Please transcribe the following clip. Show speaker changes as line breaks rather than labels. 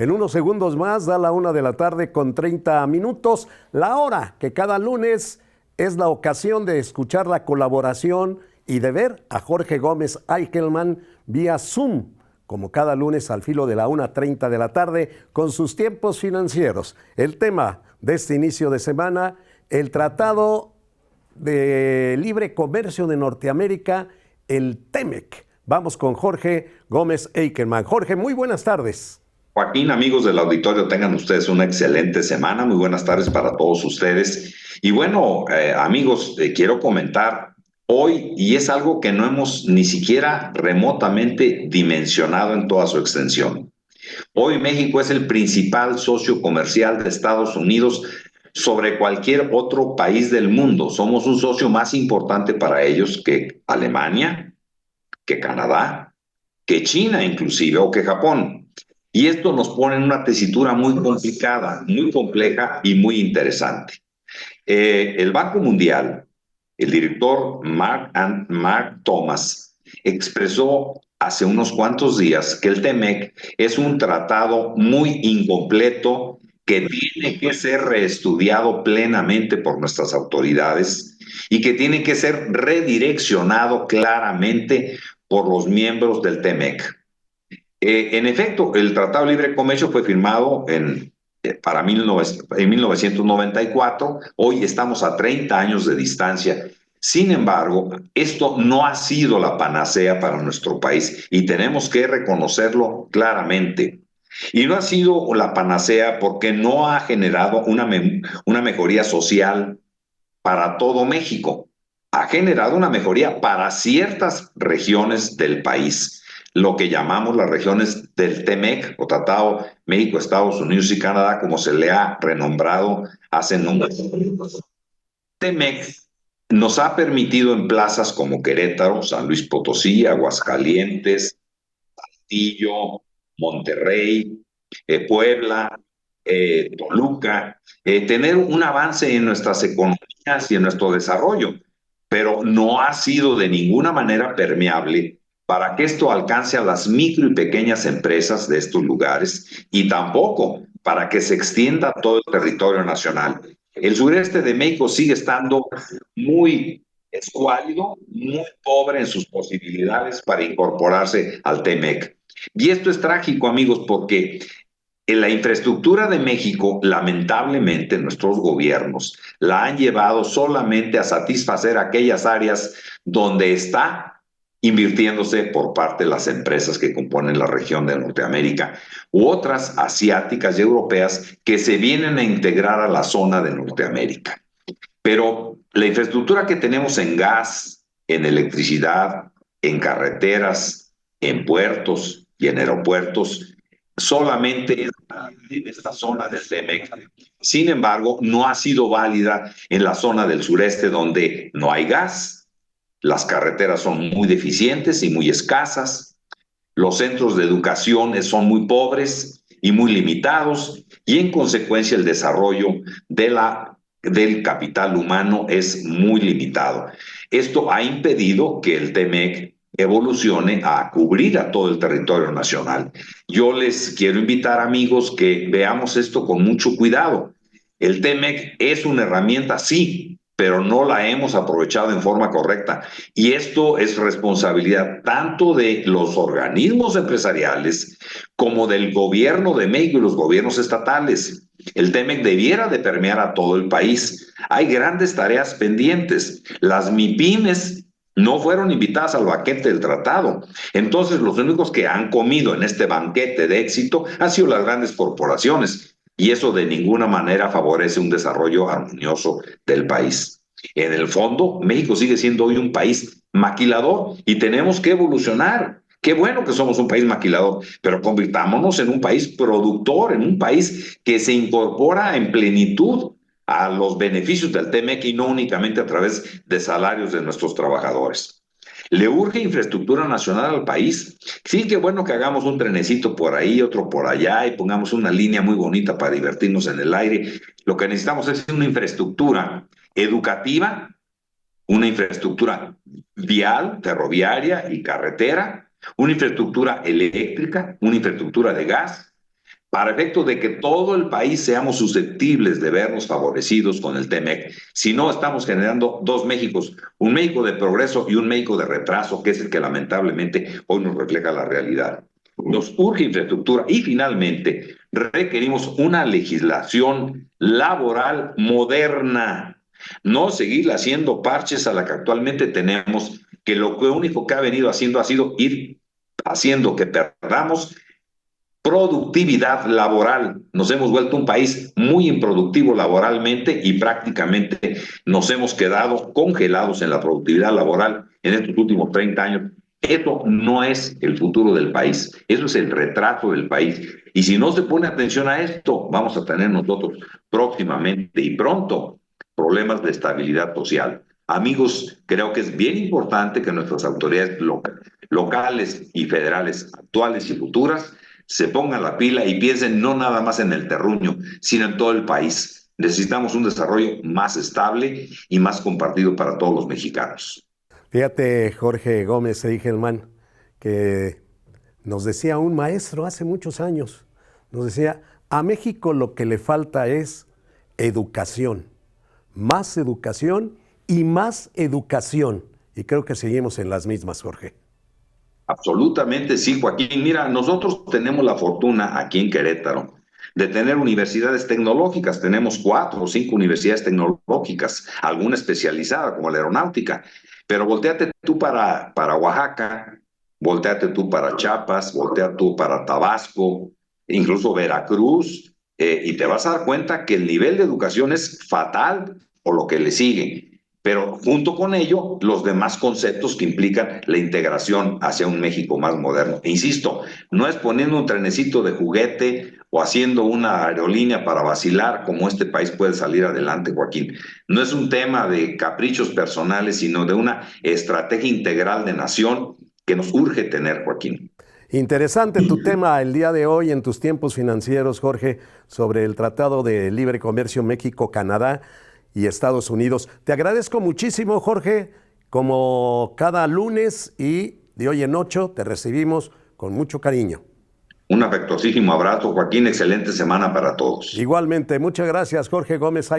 En unos segundos más da la 1 de la tarde con 30 minutos, la hora que cada lunes es la ocasión de escuchar la colaboración y de ver a Jorge Gómez Eichelman vía Zoom, como cada lunes al filo de la 1:30 de la tarde, con sus tiempos financieros. El tema de este inicio de semana, el Tratado de Libre Comercio de Norteamérica, el TEMEC. Vamos con Jorge Gómez Eichelman. Jorge, muy buenas tardes.
Joaquín, amigos del auditorio, tengan ustedes una excelente semana. Muy buenas tardes para todos ustedes. Y bueno, amigos, quiero comentar hoy, y es algo que no hemos ni siquiera remotamente dimensionado en toda su extensión. Hoy México es el principal socio comercial de Estados Unidos sobre cualquier otro país del mundo. Somos un socio más importante para ellos que Alemania, que Canadá, que China inclusive, o que Japón. Y esto nos pone en una tesitura muy complicada, muy compleja y muy interesante. El Banco Mundial, el director Mark Thomas, expresó hace unos cuantos días que el TEMEC es un tratado muy incompleto que tiene que ser reestudiado plenamente por nuestras autoridades y que tiene que ser redireccionado claramente por los miembros del TEMEC. En efecto, el Tratado de Libre Comercio fue firmado en 1994. Hoy estamos a 30 años de distancia. Sin embargo, esto no ha sido la panacea para nuestro país y tenemos que reconocerlo claramente. Y no ha sido la panacea porque no ha generado una mejoría social para todo México. Ha generado una mejoría para ciertas regiones del país, lo que llamamos las regiones del TEMEC, o Tratado México, Estados Unidos y Canadá, como se le ha renombrado hace nombres. TEMEC nos ha permitido en plazas como Querétaro, San Luis Potosí, Aguascalientes, Saltillo, Monterrey, Puebla, Toluca, tener un avance en nuestras economías y en nuestro desarrollo, pero no ha sido de ninguna manera permeable para que esto alcance a las micro y pequeñas empresas de estos lugares y tampoco para que se extienda a todo el territorio nacional. El sureste de México sigue estando muy escuálido, muy pobre en sus posibilidades para incorporarse al TEMEC. Y esto es trágico, amigos, porque en la infraestructura de México, lamentablemente, nuestros gobiernos la han llevado solamente a satisfacer aquellas áreas donde está invirtiéndose por parte de las empresas que componen la región de Norteamérica u otras asiáticas y europeas que se vienen a integrar a la zona de Norteamérica. Pero la infraestructura que tenemos en gas, en electricidad, en carreteras, en puertos y en aeropuertos, solamente es en esta zona del TEMEC. Sin embargo, no ha sido válida en la zona del sureste donde no hay gas, las carreteras son muy deficientes y muy escasas, los centros de educación son muy pobres y muy limitados y en consecuencia el desarrollo del capital humano es muy limitado. Esto ha impedido que el TEMEC evolucione a cubrir a todo el territorio nacional. Yo les quiero invitar, amigos, que veamos esto con mucho cuidado. El TEMEC es una herramienta, sí, pero no la hemos aprovechado en forma correcta. Y esto es responsabilidad tanto de los organismos empresariales como del gobierno de México y los gobiernos estatales. El TEMEC debiera de permear a todo el país. Hay grandes tareas pendientes. Las MIPIMES no fueron invitadas al banquete del tratado. Entonces, los únicos que han comido en este banquete de éxito han sido las grandes corporaciones. Y eso de ninguna manera favorece un desarrollo armonioso del país. En el fondo, México sigue siendo hoy un país maquilador y tenemos que evolucionar. Qué bueno que somos un país maquilador, pero convirtámonos en un país productor, en un país que se incorpora en plenitud a los beneficios del TEMEC y no únicamente a través de salarios de nuestros trabajadores. Le urge infraestructura nacional al país. Sí, qué bueno que hagamos un trenecito por ahí, otro por allá y pongamos una línea muy bonita para divertirnos en el aire. Lo que necesitamos es una infraestructura educativa, una infraestructura vial, ferroviaria y carretera, una infraestructura eléctrica, una infraestructura de gas, para efecto de que todo el país seamos susceptibles de vernos favorecidos con el TEMEC. Si no, estamos generando dos Méxicos, un México de progreso y un México de retraso, que es el que lamentablemente hoy nos refleja la realidad. Nos urge infraestructura y finalmente requerimos una legislación laboral moderna, no seguir haciendo parches a la que actualmente tenemos, que lo único que ha venido haciendo ha sido ir haciendo que perdamos productividad laboral. Nos hemos vuelto un país muy improductivo laboralmente y prácticamente nos hemos quedado congelados en la productividad laboral en estos últimos 30 años. Eso no es el futuro del país, eso es el retraso del país. Y si no se pone atención a esto, vamos a tener nosotros próximamente y pronto problemas de estabilidad social. Amigos, creo que es bien importante que nuestras autoridades locales y federales, actuales y futuras, se pongan la pila y piensen no nada más en el terruño, sino en todo el país. Necesitamos un desarrollo más estable y más compartido para todos los mexicanos.
Fíjate, Jorge Gómez Eigelman, que nos decía un maestro hace muchos años, nos decía, a México lo que le falta es educación, más educación y más educación. Y creo que seguimos en las mismas, Jorge.
Absolutamente sí, Joaquín. Mira, nosotros tenemos la fortuna aquí en Querétaro de tener universidades tecnológicas. Tenemos 4 o 5 universidades tecnológicas, alguna especializada como la aeronáutica. Pero volteate tú para Oaxaca, volteate tú para Chiapas, voltea tú para Tabasco, incluso Veracruz, y te vas a dar cuenta que el nivel de educación es fatal o lo que le sigue. Pero junto con ello, los demás conceptos que implican la integración hacia un México más moderno. E insisto, no es poniendo un trenecito de juguete o haciendo una aerolínea para vacilar como este país puede salir adelante, Joaquín. No es un tema de caprichos personales, sino de una estrategia integral de nación que nos urge tener, Joaquín.
Interesante tu tema el día de hoy en tus tiempos financieros, Jorge, sobre el Tratado de Libre Comercio México-Canadá y Estados Unidos. Te agradezco muchísimo, Jorge, como cada lunes, y de hoy en 8 te recibimos con mucho cariño.
Un afectuosísimo abrazo, Joaquín. Excelente semana para todos.
Igualmente, muchas gracias, Jorge Gómez.